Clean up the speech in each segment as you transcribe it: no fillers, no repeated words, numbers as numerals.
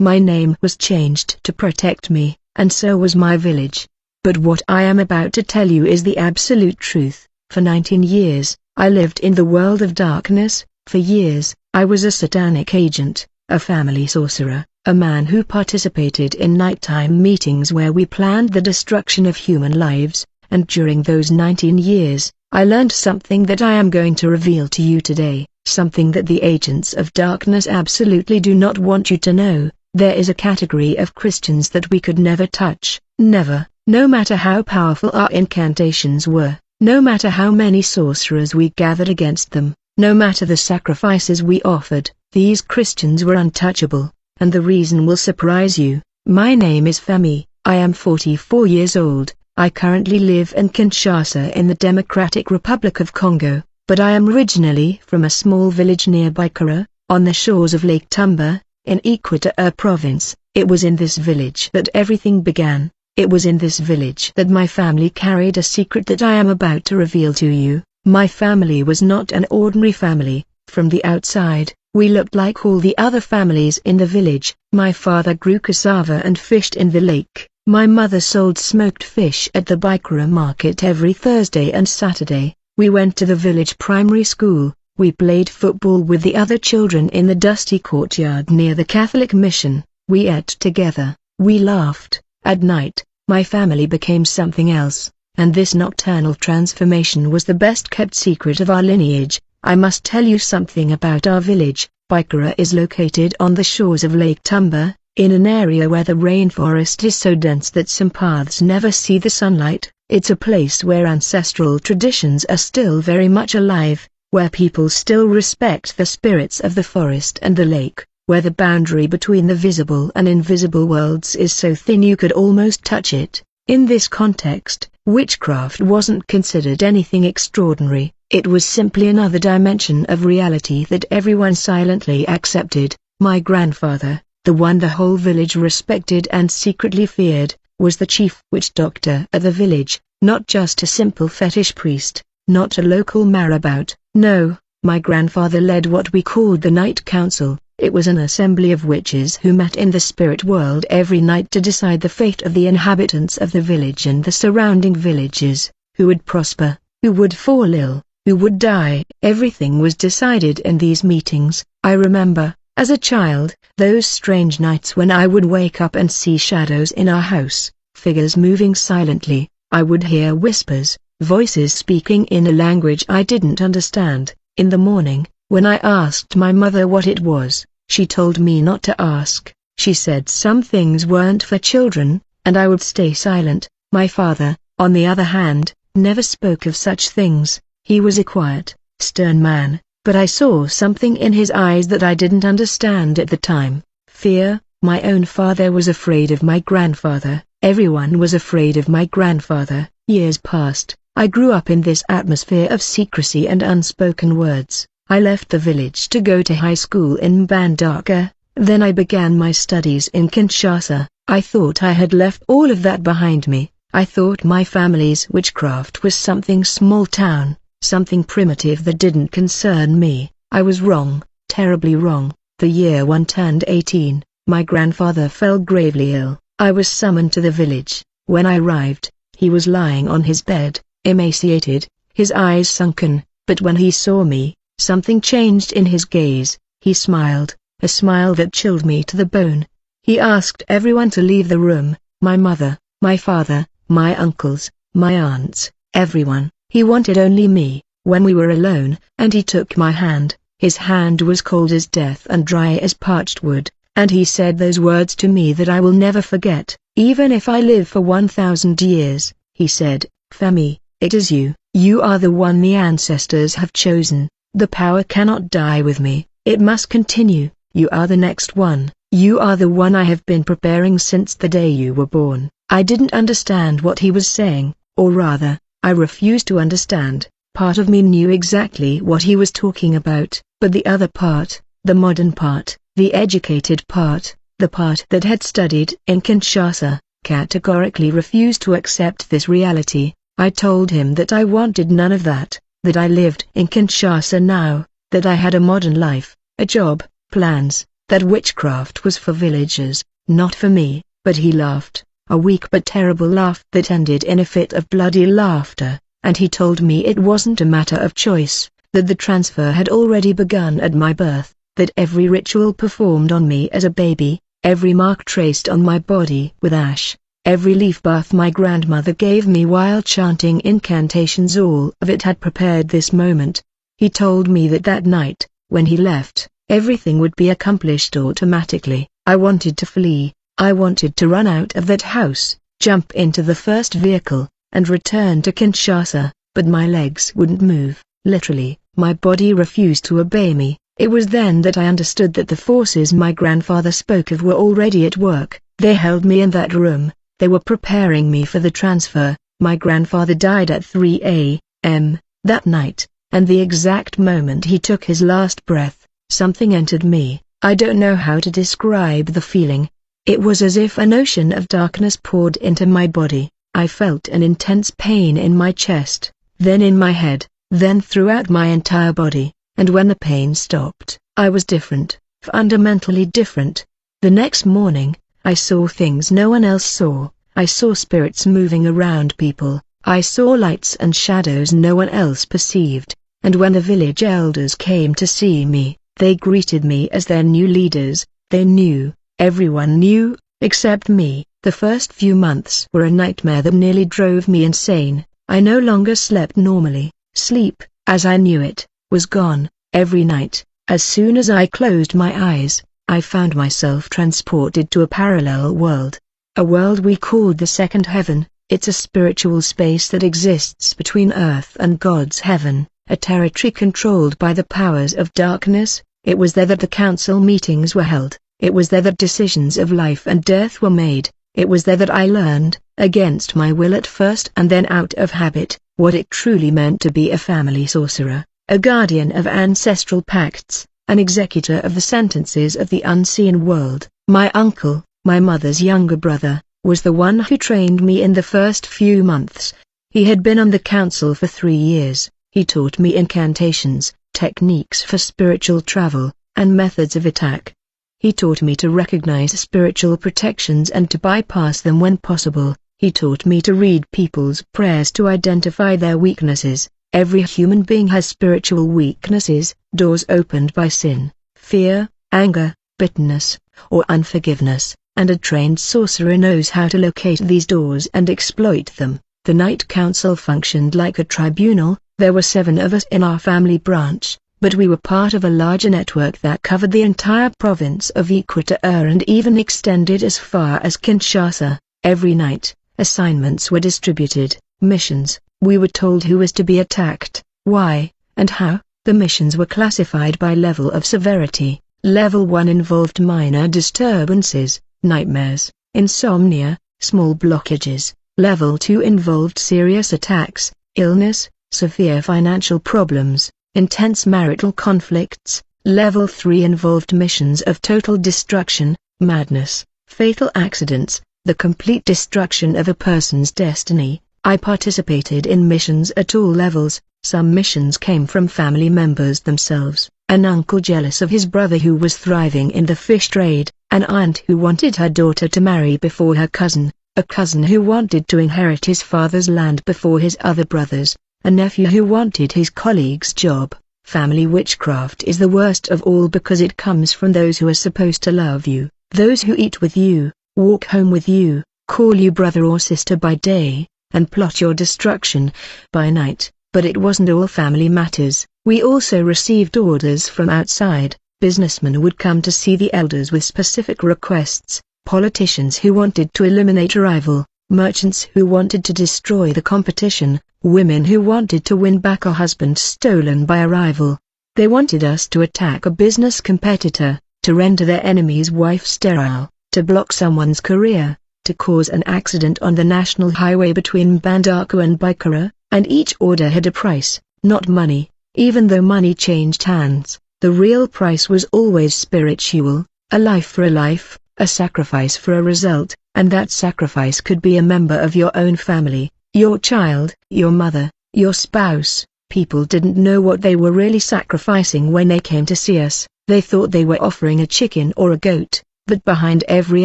My name was changed to protect me, and so was my village. But what I am about to tell you is the absolute truth. For 19 years, I lived in the world of darkness. For years, I was a satanic agent, a family sorcerer, a man who participated in nighttime meetings where we planned the destruction of human lives, and during those 19 years, I learned something that I am going to reveal to you today, something that the agents of darkness absolutely do not want you to know. There is a category of Christians that we could never touch, never, no matter how powerful our incantations were, no matter how many sorcerers we gathered against them, no matter the sacrifices we offered, these Christians were untouchable, and the reason will surprise you. My name is Femi, I am 44 years old. I currently live in Kinshasa in the Democratic Republic of Congo, but I am originally from a small village near Bikara, on the shores of Lake Tumba, in Equateur province. It was in this village that everything began. It was in this village that my family carried a secret that I am about to reveal to you. My family was not an ordinary family. From the outside, we looked like all the other families in the village. My father grew cassava and fished in the lake. My mother sold smoked fish at the Bikara market every Thursday and Saturday. We went to the village primary school. We played football with the other children in the dusty courtyard near the Catholic mission. We ate together. We laughed. At night, my family became something else, and this nocturnal transformation was the best-kept secret of our lineage. I must tell you something about our village. Bikara is located on the shores of Lake Tumba, in an area where the rainforest is so dense that some paths never see the sunlight. It's a place where ancestral traditions are still very much alive, where people still respect the spirits of the forest and the lake, where the boundary between the visible and invisible worlds is so thin you could almost touch it. In this context, witchcraft wasn't considered anything extraordinary. It was simply another dimension of reality that everyone silently accepted. My grandfather, the one the whole village respected and secretly feared, was the chief witch doctor at the village, not just a simple fetish priest, not a local marabout. No, my grandfather led what we called the Night Council. It was an assembly of witches who met in the spirit world every night to decide the fate of the inhabitants of the village and the surrounding villages, who would prosper, who would fall ill, who would die. Everything was decided in these meetings. I remember, as a child, those strange nights when I would wake up and see shadows in our house, figures moving silently. I would hear whispers, voices speaking in a language I didn't understand. In the morning, when I asked my mother what it was, she told me not to ask. She said some things weren't for children, and I would stay silent. My father, on the other hand, never spoke of such things. He was a quiet, stern man, but I saw something in his eyes that I didn't understand at the time. Fear. My own father was afraid of my grandfather. Everyone was afraid of my grandfather. Years passed. I grew up in this atmosphere of secrecy and unspoken words. I left the village to go to high school in Mbandaka. Then I began my studies in Kinshasa. I thought I had left all of that behind me. I thought my family's witchcraft was something small town, something primitive that didn't concern me. I was wrong, terribly wrong. The year one turned 18, my grandfather fell gravely ill. I was summoned to the village. When I arrived, he was lying on his bed, emaciated, his eyes sunken, but when he saw me, something changed in his gaze. He smiled, a smile that chilled me to the bone. He asked everyone to leave the room, my mother, my father, my uncles, my aunts, everyone. He wanted only me. When we were alone, and he took my hand, his hand was cold as death and dry as parched wood, and he said those words to me that I will never forget. Even if I live for 1,000 years, he said, Femi, it is you. You are the one the ancestors have chosen. The power cannot die with me. It must continue. You are the next one. You are the one I have been preparing since the day you were born. I didn't understand what he was saying, or rather, I refused to understand. Part of me knew exactly what he was talking about, but the other part, the modern part, the educated part, the part that had studied in Kinshasa, categorically refused to accept this reality. I told him that I wanted none of that, that I lived in Kinshasa now, that I had a modern life, a job, plans, that witchcraft was for villagers, not for me, but he laughed, a weak but terrible laugh that ended in a fit of bloody laughter, and he told me it wasn't a matter of choice, that the transfer had already begun at my birth, that every ritual performed on me as a baby, every mark traced on my body with ash, every leaf bath my grandmother gave me while chanting incantations, all of it had prepared this moment. He told me that that night, when he left, everything would be accomplished automatically. I wanted to flee, I wanted to run out of that house, jump into the first vehicle, and return to Kinshasa, but my legs wouldn't move, literally, my body refused to obey me. It was then that I understood that the forces my grandfather spoke of were already at work. They held me in that room, they were preparing me for the transfer. My grandfather died at 3 a.m. that night, and the exact moment he took his last breath, something entered me. I don't know how to describe the feeling. It was as if an ocean of darkness poured into my body. I felt an intense pain in my chest, then in my head, then throughout my entire body, and when the pain stopped, I was different, fundamentally different. The next morning, I saw things no one else saw. I saw spirits moving around people, I saw lights and shadows no one else perceived, and when the village elders came to see me, they greeted me as their new leaders. They knew, everyone knew, except me. The first few months were a nightmare that nearly drove me insane. I no longer slept normally. Sleep, as I knew it, was gone. Every night, as soon as I closed my eyes, I found myself transported to a parallel world. A world we called the second heaven. It's a spiritual space that exists between earth and God's heaven, a territory controlled by the powers of darkness. It was there that the council meetings were held. It was there that decisions of life and death were made. It was there that I learned, against my will at first and then out of habit, what it truly meant to be a family sorcerer, a guardian of ancestral pacts, an executor of the sentences of the unseen world. My uncle, my mother's younger brother, was the one who trained me in the first few months. He had been on the council for 3 years. He taught me incantations, techniques for spiritual travel, and methods of attack. He taught me to recognize spiritual protections and to bypass them when possible. He taught me to read people's prayers to identify their weaknesses. Every human being has spiritual weaknesses, doors opened by sin, fear, anger, bitterness, or unforgiveness, and a trained sorcerer knows how to locate these doors and exploit them. The night council functioned like a tribunal. There were 7 of us in our family branch, but we were part of a larger network that covered the entire province of Equateur and even extended as far as Kinshasa. Every night, assignments were distributed, missions. We were told who was to be attacked, why, and how. The missions were classified by level of severity. Level 1 involved minor disturbances, nightmares, insomnia, small blockages. Level 2 involved serious attacks, illness, severe financial problems, intense marital conflicts. Level 3 involved missions of total destruction, madness, fatal accidents, the complete destruction of a person's destiny. I participated in missions at all levels. Some missions came from family members themselves, an uncle jealous of his brother who was thriving in the fish trade, an aunt who wanted her daughter to marry before her cousin, a cousin who wanted to inherit his father's land before his other brothers, a nephew who wanted his colleague's job. Family witchcraft is the worst of all because it comes from those who are supposed to love you, those who eat with you, walk home with you, call you brother or sister by day, and plot your destruction by night. But it wasn't all family matters. We also received orders from outside. Businessmen would come to see the elders with specific requests, politicians who wanted to eliminate a rival, merchants who wanted to destroy the competition, women who wanted to win back a husband stolen by a rival. They wanted us to attack a business competitor, to render their enemy's wife sterile, to block someone's career, to cause an accident on the national highway between Bandako and Bikara, and each order had a price, not money. Even though money changed hands, the real price was always spiritual, a life for a life, a sacrifice for a result, and that sacrifice could be a member of your own family, your child, your mother, your spouse. People didn't know what they were really sacrificing when they came to see us. They thought they were offering a chicken or a goat, but behind every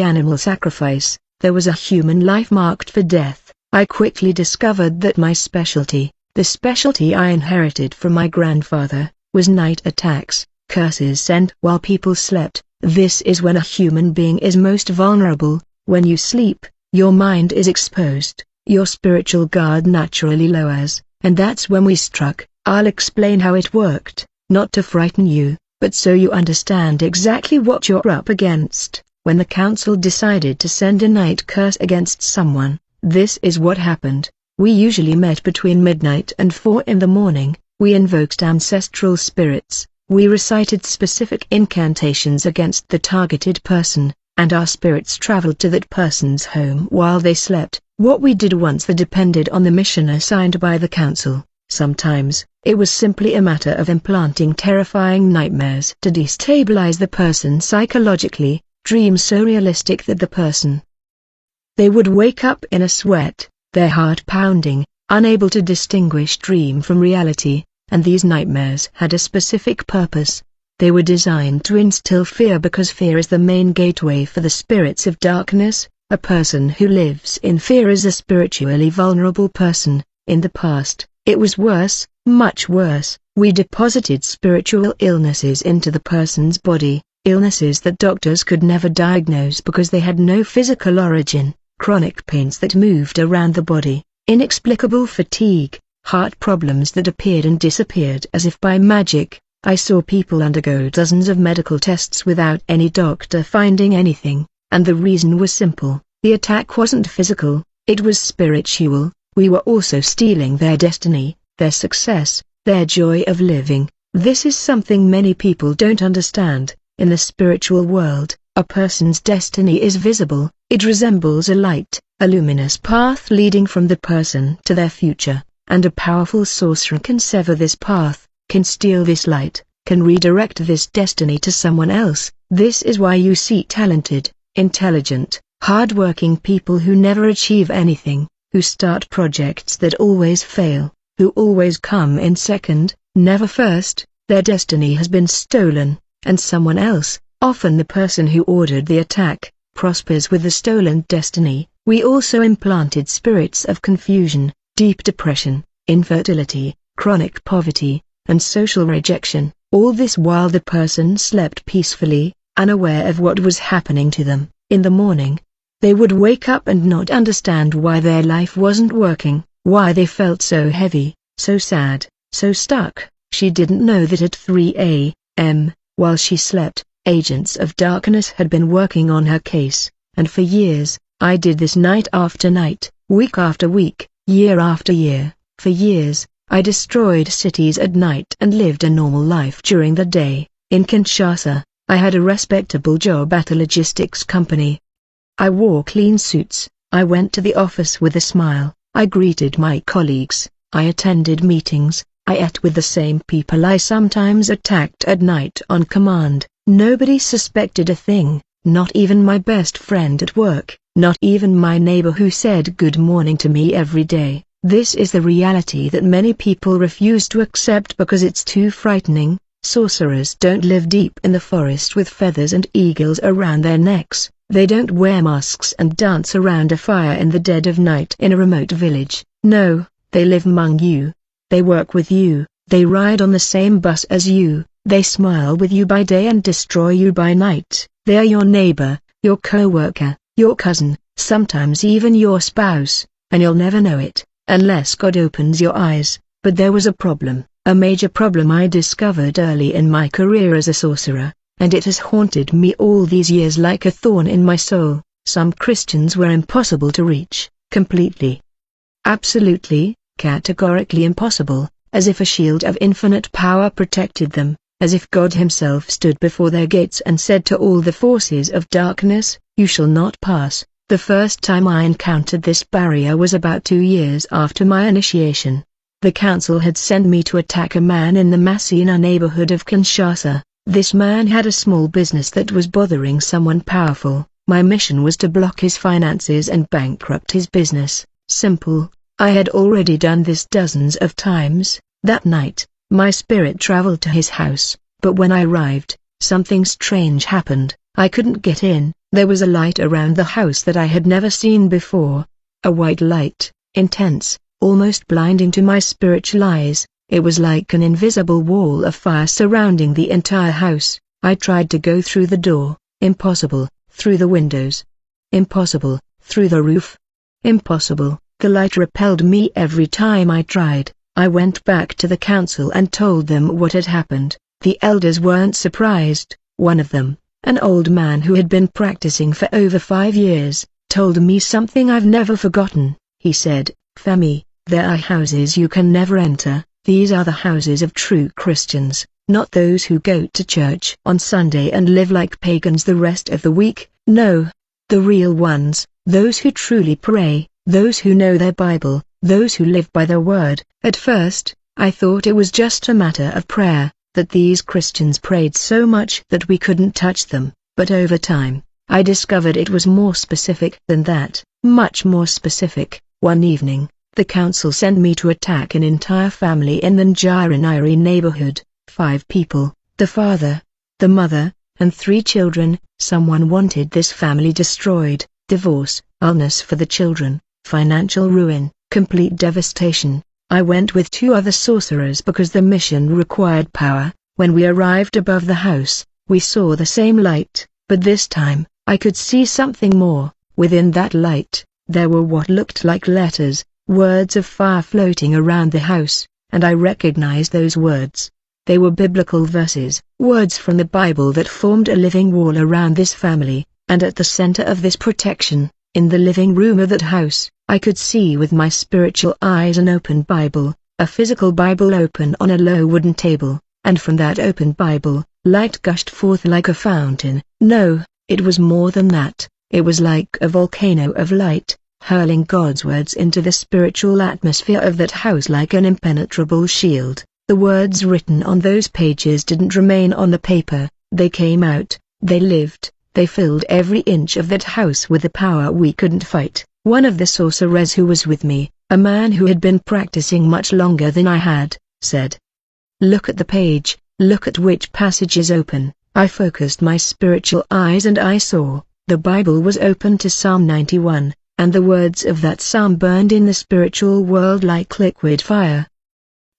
animal sacrifice, there was a human life marked for death. I quickly discovered that my specialty, the specialty I inherited from my grandfather, was night attacks, curses sent while people slept. This is when a human being is most vulnerable. When you sleep, your mind is exposed, your spiritual guard naturally lowers, and that's when we struck. I'll explain how it worked, not to frighten you, but so you understand exactly what you're up against. When the council decided to send a night curse against someone, this is what happened. We usually met between midnight and 4 in the morning. We invoked ancestral spirits, we recited specific incantations against the targeted person, and our spirits traveled to that person's home while they slept. What we did once depended on the mission assigned by the council. Sometimes, it was simply a matter of implanting terrifying nightmares to destabilize the person psychologically, dreams so realistic that the person they would wake up in a sweat, their heart pounding, unable to distinguish dream from reality, and these nightmares had a specific purpose. They were designed to instill fear because fear is the main gateway for the spirits of darkness. A person who lives in fear is a spiritually vulnerable person. In the past, it was worse, much worse. We deposited spiritual illnesses into the person's body, illnesses that doctors could never diagnose because they had no physical origin, chronic pains that moved around the body, inexplicable fatigue, heart problems that appeared and disappeared as if by magic. I saw people undergo dozens of medical tests without any doctor finding anything, and the reason was simple: the attack wasn't physical, it was spiritual. We were also stealing their destiny, their success, their joy of living. This is something many people don't understand. In the spiritual world, a person's destiny is visible. It resembles a light, a luminous path leading from the person to their future, and a powerful sorcerer can sever this path, can steal this light, can redirect this destiny to someone else. This is why you see talented, intelligent, hard-working people who never achieve anything, who start projects that always fail, who always come in second, never first. Their destiny has been stolen, and someone else, often the person who ordered the attack, prospers with the stolen destiny. We also implanted spirits of confusion, deep depression, infertility, chronic poverty, and social rejection, all this while the person slept peacefully, unaware of what was happening to them. In the morning, they would wake up and not understand why their life wasn't working, why they felt so heavy, so sad, so stuck. She didn't know that at 3 a.m., while she slept, agents of darkness had been working on her case, and for years, I did this night after night, week after week, year after year. For years, I destroyed cities at night and lived a normal life during the day. In Kinshasa, I had a respectable job at a logistics company. I wore clean suits, I went to the office with a smile, I greeted my colleagues, I attended meetings, I ate with the same people I sometimes attacked at night on command. Nobody suspected a thing, not even my best friend at work, not even my neighbor who said good morning to me every day. This is the reality that many people refuse to accept because it's too frightening. Sorcerers don't live deep in the forest with feathers and eagles around their necks. They don't wear masks and dance around a fire in the dead of night in a remote village. No, they live among you. They work with you, they ride on the same bus as you, they smile with you by day and destroy you by night. They are your neighbor, your co-worker, your cousin, sometimes even your spouse, and you'll never know it, unless God opens your eyes. But there was a problem, a major problem I discovered early in my career as a sorcerer, and it has haunted me all these years like a thorn in my soul. Some Christians were impossible to reach, completely. Absolutely, categorically impossible, as if a shield of infinite power protected them, as if God himself stood before their gates and said to all the forces of darkness, "You shall not pass." The first time I encountered this barrier was about 2 years after my initiation. The council had sent me to attack a man in the Masina neighborhood of Kinshasa. This man had a small business that was bothering someone powerful. My mission was to block his finances and bankrupt his business. Simple. I had already done this dozens of times. That night, my spirit traveled to his house, but when I arrived, something strange happened. I couldn't get in. There was a light around the house that I had never seen before. A white light, intense, almost blinding to my spiritual eyes. It was like an invisible wall of fire surrounding the entire house. I tried to go through the door. Impossible. Through the windows. Impossible. Through the roof. Impossible. The light repelled me every time I tried. I went back to the council and told them what had happened. The elders weren't surprised. One of them, an old man who had been practicing for over 5 years, told me something I've never forgotten. He said, "Femi, there are houses you can never enter. These are the houses of true Christians, not those who go to church on Sunday and live like pagans the rest of the week. No, the real ones, those who truly pray, those who know their Bible, those who live by their word." At first, I thought it was just a matter of prayer, that these Christians prayed so much that we couldn't touch them, but over time, I discovered it was more specific than that, much more specific. One evening, the council sent me to attack an entire family in the Njiraniri neighborhood, 5 people, the father, the mother, and 3 children. Someone wanted this family destroyed, divorce, illness for the children, financial ruin, complete devastation. I went with 2 other sorcerers because the mission required power. When we arrived above the house, we saw the same light, but this time, I could see something more. Within that light, there were what looked like letters, words of fire floating around the house, and I recognized those words. They were biblical verses, words from the Bible that formed a living wall around this family, and at the center of this protection, in the living room of that house, I could see with my spiritual eyes an open Bible, a physical Bible open on a low wooden table, and from that open Bible, light gushed forth like a fountain. No, it was more than that. It was like a volcano of light, hurling God's words into the spiritual atmosphere of that house like an impenetrable shield. The words written on those pages didn't remain on the paper, they came out, they lived, they filled every inch of that house with a power we couldn't fight. One of the sorcerers who was with me, a man who had been practicing much longer than I had, said, "Look at the page, look at which passage is open." I focused my spiritual eyes and I saw, the Bible was open to Psalm 91, and the words of that psalm burned in the spiritual world like liquid fire.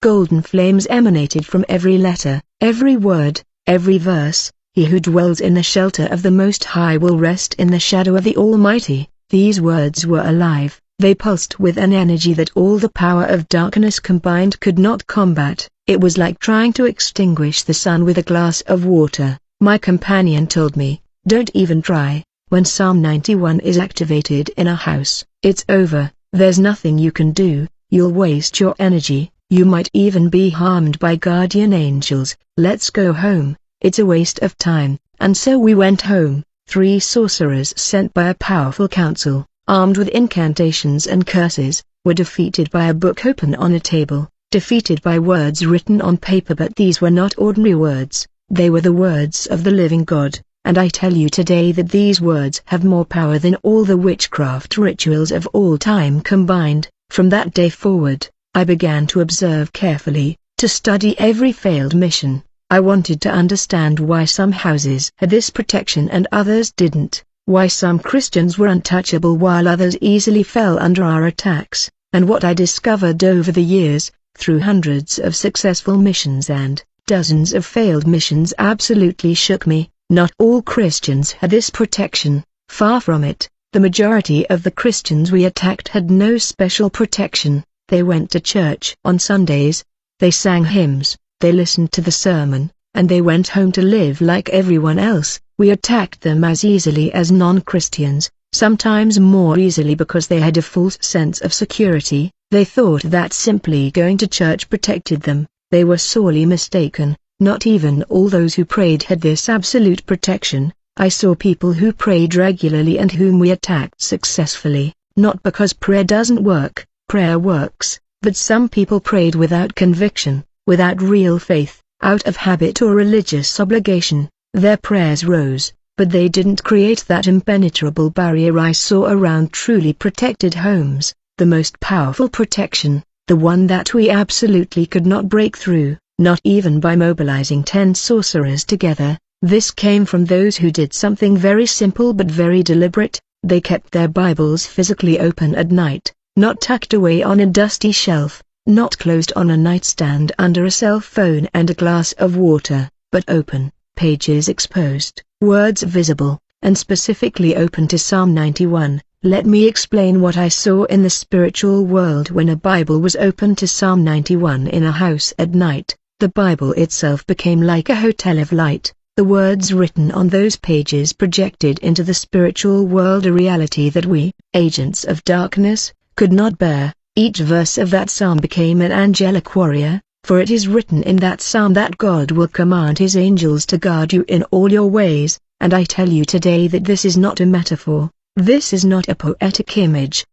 Golden flames emanated from every letter, every word, every verse. He who dwells in the shelter of the Most High will rest in the shadow of the Almighty. These words were alive, they pulsed with an energy that all the power of darkness combined could not combat. It was like trying to extinguish the sun with a glass of water. My companion told me, "Don't even try. When Psalm 91 is activated in a house, it's over. There's nothing you can do. You'll waste your energy. You might even be harmed by guardian angels. Let's go home. It's a waste of time." And so we went home. 3 sorcerers sent by a powerful council, armed with incantations and curses, were defeated by a book open on a table, defeated by words written on paper. But these were not ordinary words, they were the words of the living God, and I tell you today that these words have more power than all the witchcraft rituals of all time combined. From that day forward, I began to observe carefully, to study every failed mission. I wanted to understand why some houses had this protection and others didn't, why some Christians were untouchable while others easily fell under our attacks, and what I discovered over the years, through hundreds of successful missions and dozens of failed missions, absolutely shook me. Not all Christians had this protection, far from it. The majority of the Christians we attacked had no special protection. They went to church on Sundays, they sang hymns, they listened to the sermon, and they went home to live like everyone else. We attacked them as easily as non-Christians, sometimes more easily because they had a false sense of security. They thought that simply going to church protected them. They were sorely mistaken. Not even all those who prayed had this absolute protection. I saw people who prayed regularly and whom we attacked successfully, not because prayer doesn't work, prayer works, but some people prayed without conviction, without real faith, out of habit or religious obligation. Their prayers rose, but they didn't create that impenetrable barrier I saw around truly protected homes, the most powerful protection, the one that we absolutely could not break through, not even by mobilizing 10 sorcerers together. This came from those who did something very simple but very deliberate. They kept their Bibles physically open at night, not tucked away on a dusty shelf, not closed on a nightstand under a cell phone and a glass of water, but open, pages exposed, words visible, and specifically open to Psalm 91. Let me explain what I saw in the spiritual world when a Bible was open to Psalm 91 in a house at night. The Bible itself became like a hotel of light. The words written on those pages projected into the spiritual world a reality that we, agents of darkness, could not bear. Each verse of that psalm became an angelic warrior, for it is written in that psalm that God will command his angels to guard you in all your ways, and I tell you today that this is not a metaphor, this is not a poetic image.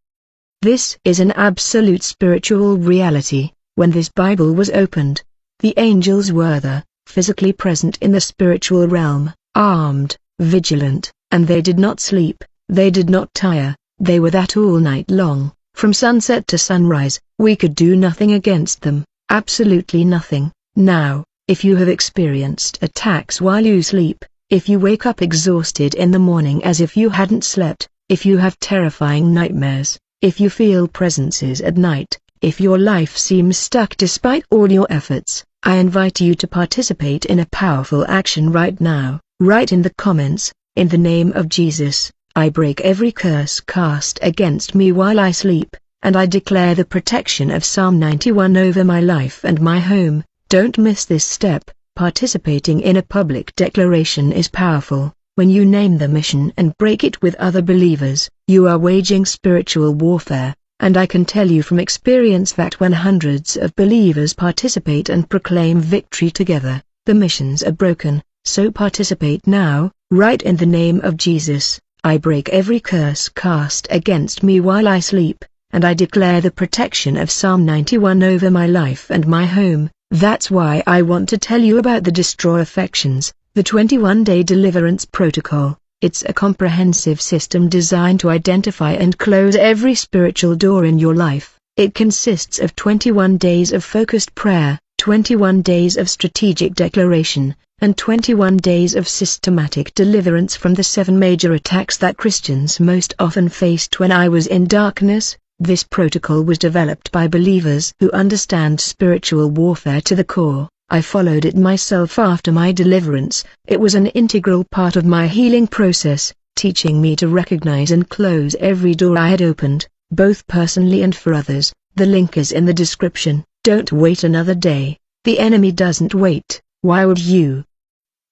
This is an absolute spiritual reality. When this Bible was opened, the angels were there, physically present in the spiritual realm, armed, vigilant, and they did not sleep, they did not tire, they were that all night long, from sunset to sunrise. We could do nothing against them, absolutely nothing. Now, if you have experienced attacks while you sleep, if you wake up exhausted in the morning as if you hadn't slept, if you have terrifying nightmares, if you feel presences at night, if your life seems stuck despite all your efforts, I invite you to participate in a powerful action right now. Write in the comments, in the name of Jesus, I break every curse cast against me while I sleep, and I declare the protection of Psalm 91 over my life and my home. Don't miss this step. Participating in a public declaration is powerful. When you name the mission and break it with other believers, you are waging spiritual warfare. And I can tell you from experience that when hundreds of believers participate and proclaim victory together, the missions are broken. So participate now. Write in the name of Jesus, I break every curse cast against me while I sleep, and I declare the protection of Psalm 91 over my life and my home. That's why I want to tell you about the Destroy Affections, the 21-day deliverance protocol. It's a comprehensive system designed to identify and close every spiritual door in your life. It consists of 21 days of focused prayer, 21 days of strategic declaration, and 21 days of systematic deliverance from the 7 major attacks that Christians most often faced. When I was in darkness, this protocol was developed by believers who understand spiritual warfare to the core. I followed it myself after my deliverance. It was an integral part of my healing process, teaching me to recognize and close every door I had opened, both personally and for others. The link is in the description. Don't wait another day. The enemy doesn't wait. Why would you?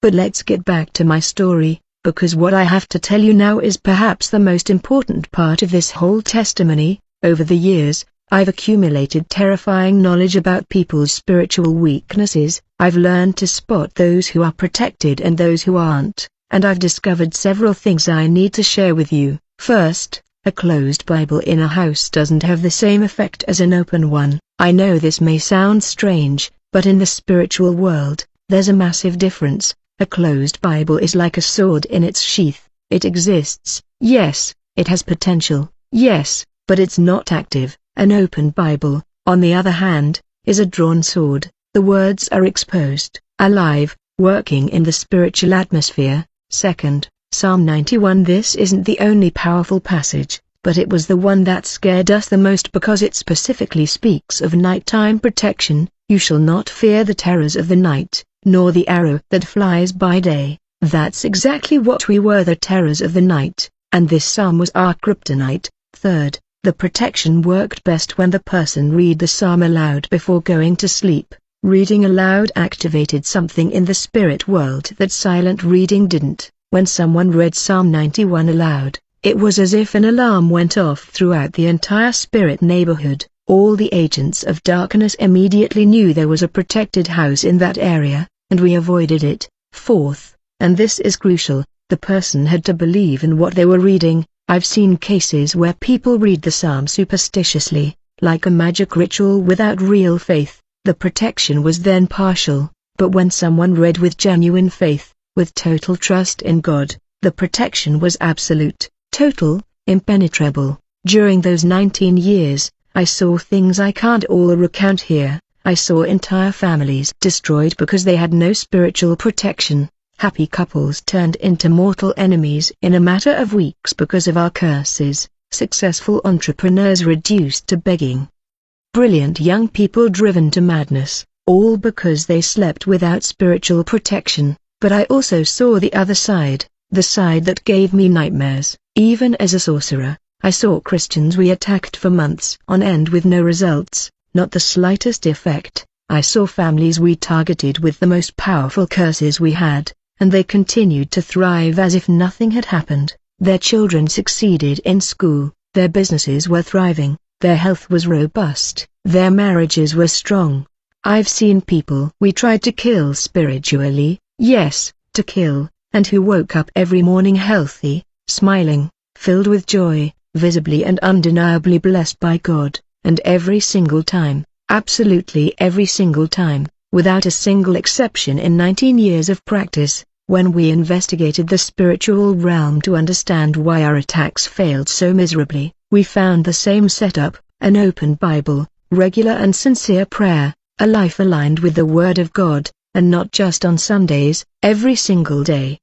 But let's get back to my story, because what I have to tell you now is perhaps the most important part of this whole testimony. Over the years, I've accumulated terrifying knowledge about people's spiritual weaknesses. I've learned to spot those who are protected and those who aren't, and I've discovered several things I need to share with you. First, a closed Bible in a house doesn't have the same effect as an open one. I know this may sound strange, but in the spiritual world, there's a massive difference. A closed Bible is like a sword in its sheath. It exists, yes, it has potential, yes, but it's not active. An open Bible, on the other hand, is a drawn sword. The words are exposed, alive, working in the spiritual atmosphere. Second, Psalm 91. This isn't the only powerful passage, but it was the one that scared us the most because it specifically speaks of nighttime protection. You shall not fear the terrors of the night, nor the arrow that flies by day. That's exactly what we were, the terrors of the night, and this psalm was our kryptonite. Third, the protection worked best when the person read the psalm aloud before going to sleep. Reading aloud activated something in the spirit world that silent reading didn't. When someone read Psalm 91 aloud, it was as if an alarm went off throughout the entire spirit neighborhood. All the agents of darkness immediately knew there was a protected house in that area, and we avoided it. Fourth, and this is crucial, the person had to believe in what they were reading. I've seen cases where people read the psalm superstitiously, like a magic ritual without real faith. The protection was then partial, but when someone read with genuine faith, with total trust in God, the protection was absolute, total, impenetrable. During those 19 years, I saw things I can't all recount here. I saw entire families destroyed because they had no spiritual protection. Happy couples turned into mortal enemies in a matter of weeks because of our curses. Successful entrepreneurs reduced to begging. Brilliant young people driven to madness, all because they slept without spiritual protection. But I also saw the other side, the side that gave me nightmares. Even as a sorcerer, I saw Christians we attacked for months on end with no results, not the slightest effect. I saw families we targeted with the most powerful curses we had, and they continued to thrive as if nothing had happened. Their children succeeded in school, their businesses were thriving, their health was robust, their marriages were strong. I've seen people we tried to kill spiritually, yes, to kill, and who woke up every morning healthy, smiling, filled with joy, visibly and undeniably blessed by God, and every single time, absolutely every single time, without a single exception in 19 years of practice, when we investigated the spiritual realm to understand why our attacks failed so miserably, we found the same setup: an open Bible, regular and sincere prayer, a life aligned with the Word of God, and not just on Sundays, every single day.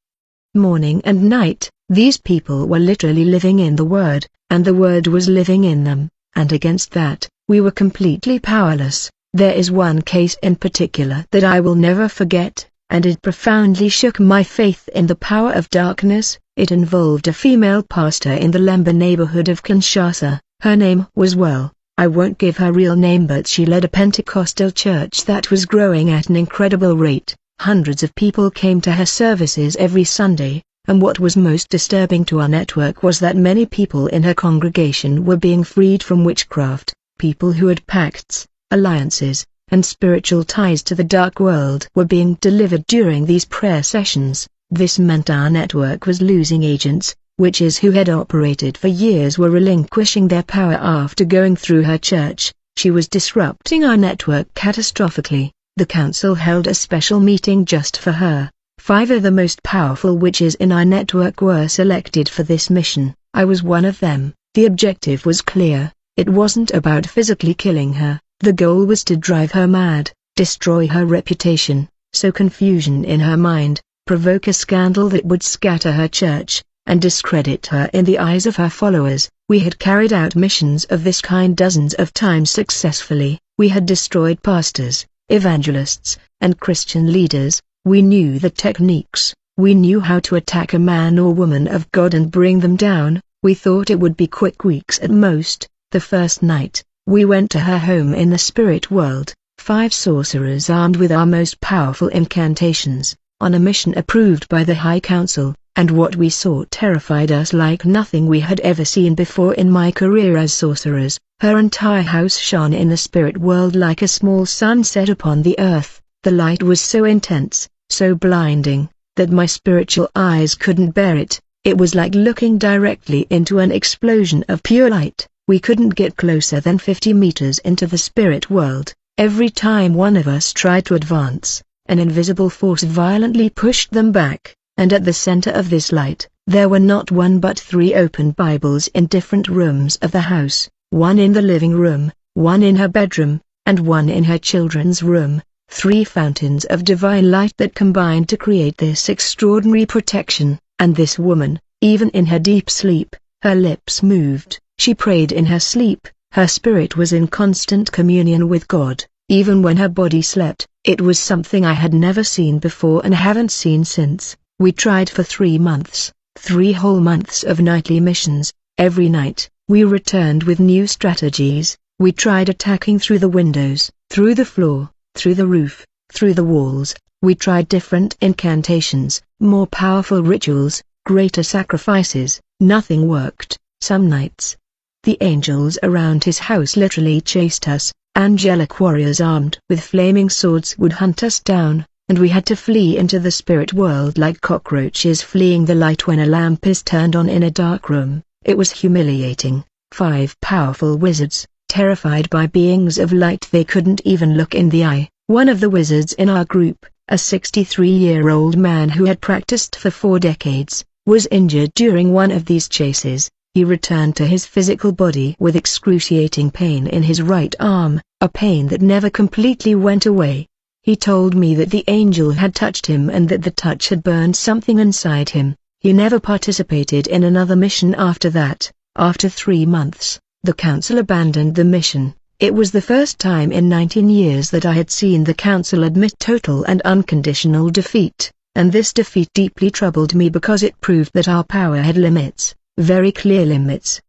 Morning and night, these people were literally living in the Word, and the Word was living in them, and against that, we were completely powerless. There is one case in particular that I will never forget, and it profoundly shook my faith in the power of darkness. It involved a female pastor in the Lemba neighborhood of Kinshasa. Her name was, well, I won't give her real name, but she led a Pentecostal church that was growing at an incredible rate. Hundreds of people came to her services every Sunday, and what was most disturbing to our network was that many people in her congregation were being freed from witchcraft. People who had pacts, alliances, and spiritual ties to the dark world were being delivered during these prayer sessions. This meant our network was losing agents. Witches who had operated for years were relinquishing their power after going through her church. She was disrupting our network catastrophically. The council held a special meeting just for her. 5 of the most powerful witches in our network were selected for this mission. I was one of them. The objective was clear. It wasn't about physically killing her. The goal was to drive her mad, destroy her reputation, sow confusion in her mind, provoke a scandal that would scatter her church, and discredit her in the eyes of her followers. We had carried out missions of this kind dozens of times successfully. We had destroyed pastors, evangelists, and Christian leaders. We knew the techniques. We knew how to attack a man or woman of God and bring them down. We thought it would be quick weeks at most. The first night, we went to her home in the spirit world, 5 sorcerers armed with our most powerful incantations, on a mission approved by the High Council, and what we saw terrified us like nothing we had ever seen before in my career as sorcerers. Her entire house shone in the spirit world like a small sun set upon the earth. The light was so intense, so blinding, that my spiritual eyes couldn't bear it. It was like looking directly into an explosion of pure light. We couldn't get closer than 50 meters into the spirit world. Every time one of us tried to advance, an invisible force violently pushed them back, and at the center of this light, there were not 1 but 3 open Bibles in different rooms of the house, 1 in the living room, 1 in her bedroom, and 1 in her children's room. 3 fountains of divine light that combined to create this extraordinary protection. And this woman, even in her deep sleep, her lips moved, she prayed in her sleep, her spirit was in constant communion with God, even when her body slept. It was something I had never seen before and haven't seen since. We tried for 3 months, 3 whole months of nightly missions. Every night, we returned with new strategies. We tried attacking through the windows, through the floor, through the roof, through the walls. We tried different incantations, more powerful rituals, greater sacrifices. Nothing worked. Some nights, the angels around his house literally chased us. Angelic warriors armed with flaming swords would hunt us down, and we had to flee into the spirit world like cockroaches fleeing the light when a lamp is turned on in a dark room. It was humiliating. 5 powerful wizards, terrified by beings of light they couldn't even look in the eye. One of the wizards in our group, a 63-year-old man who had practiced for 4 decades, was injured during one of these chases. He returned to his physical body with excruciating pain in his right arm, a pain that never completely went away. He told me that the angel had touched him and that the touch had burned something inside him. He never participated in another mission after that. After 3 months, the council abandoned the mission. It was the first time in 19 years that I had seen the council admit total and unconditional defeat, and this defeat deeply troubled me because it proved that our power had limits, very clear limits.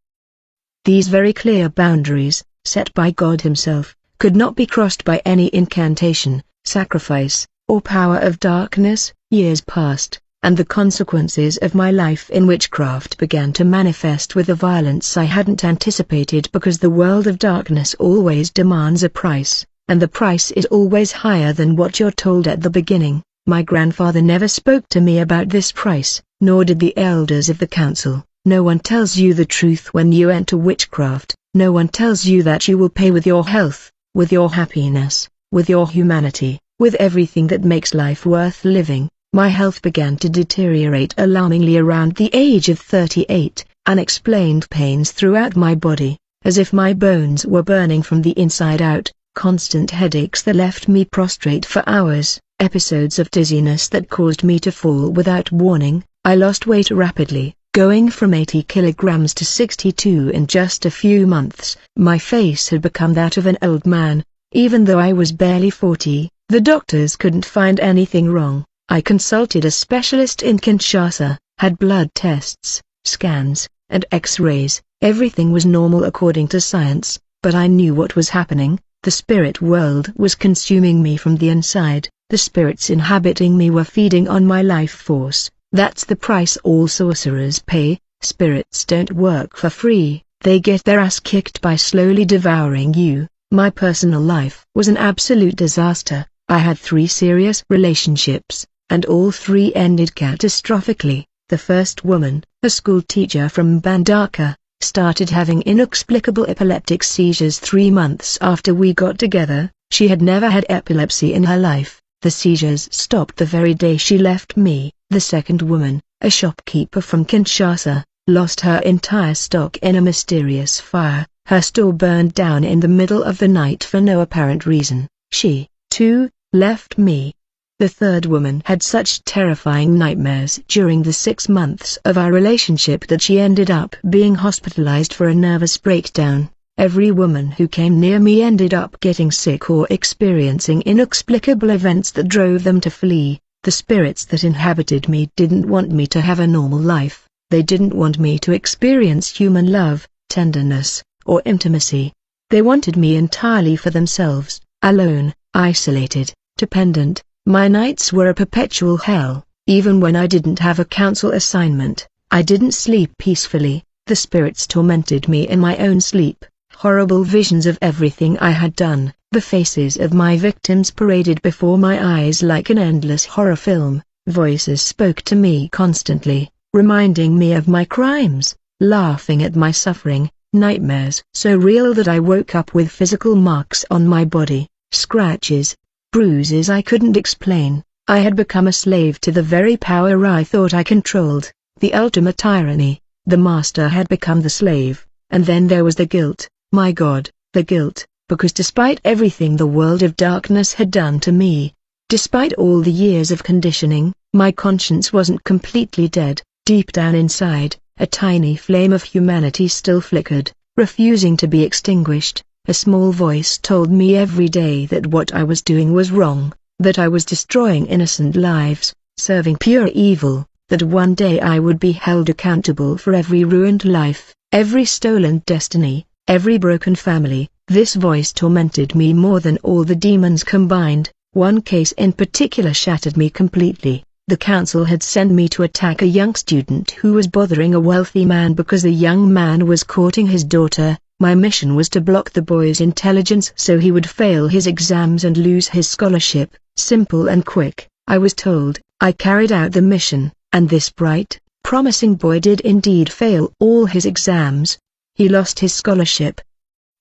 These very clear boundaries, set by God Himself, could not be crossed by any incantation, sacrifice, or power of darkness. Years passed, and the consequences of my life in witchcraft began to manifest with a violence I hadn't anticipated, because the world of darkness always demands a price, and the price is always higher than what you're told at the beginning. My grandfather never spoke to me about this price, nor did the elders of the council. No one tells you the truth when you enter witchcraft. No one tells you that you will pay with your health, with your happiness, with your humanity, with everything that makes life worth living. My health began to deteriorate alarmingly around the age of 38, unexplained pains throughout my body, as if my bones were burning from the inside out, constant headaches that left me prostrate for hours, episodes of dizziness that caused me to fall without warning. I lost weight rapidly, going from 80 kilograms to 62 in just a few months. My face had become that of an old man, even though I was barely 40. The doctors couldn't find anything wrong. I consulted a specialist in Kinshasa, had blood tests, scans, and x-rays. Everything was normal according to science, but I knew what was happening. The spirit world was consuming me from the inside. The spirits inhabiting me were feeding on my life force. That's the price all sorcerers pay. Spirits don't work for free, they get their ass kicked by slowly devouring you. My personal life was an absolute disaster. I had 3 serious relationships, and all 3 ended catastrophically. The first woman, a school teacher from Bandaka, started having inexplicable epileptic seizures 3 months after we got together. She had never had epilepsy in her life. The seizures stopped the very day she left me. The second woman, a shopkeeper from Kinshasa, lost her entire stock in a mysterious fire. Her store burned down in the middle of the night for no apparent reason. She, too, left me. The third woman had such terrifying nightmares during the 6 months of our relationship that she ended up being hospitalized for a nervous breakdown. Every woman who came near me ended up getting sick or experiencing inexplicable events that drove them to flee. The spirits that inhabited me didn't want me to have a normal life. They didn't want me to experience human love, tenderness, or intimacy. They wanted me entirely for themselves, alone, isolated, dependent. My nights were a perpetual hell. Even when I didn't have a council assignment, I didn't sleep peacefully. The spirits tormented me in my own sleep. Horrible visions of everything I had done, the faces of my victims paraded before my eyes like an endless horror film. Voices spoke to me constantly, reminding me of my crimes, laughing at my suffering. Nightmares so real that I woke up with physical marks on my body, scratches, bruises I couldn't explain. I had become a slave to the very power I thought I controlled, the ultimate tyranny. The master had become the slave, and then there was the guilt. My God, the guilt, because despite everything the world of darkness had done to me, despite all the years of conditioning, my conscience wasn't completely dead. Deep down inside, a tiny flame of humanity still flickered, refusing to be extinguished. A small voice told me every day that what I was doing was wrong, that I was destroying innocent lives, serving pure evil, that one day I would be held accountable for every ruined life, every stolen destiny, every broken family. This voice tormented me more than all the demons combined. One case in particular shattered me completely. The council had sent me to attack a young student who was bothering a wealthy man because the young man was courting his daughter. My mission was to block the boy's intelligence so he would fail his exams and lose his scholarship. Simple and quick, I was told. I carried out the mission, and this bright, promising boy did indeed fail all his exams. He lost his scholarship.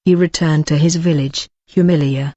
He returned to his village, humiliated.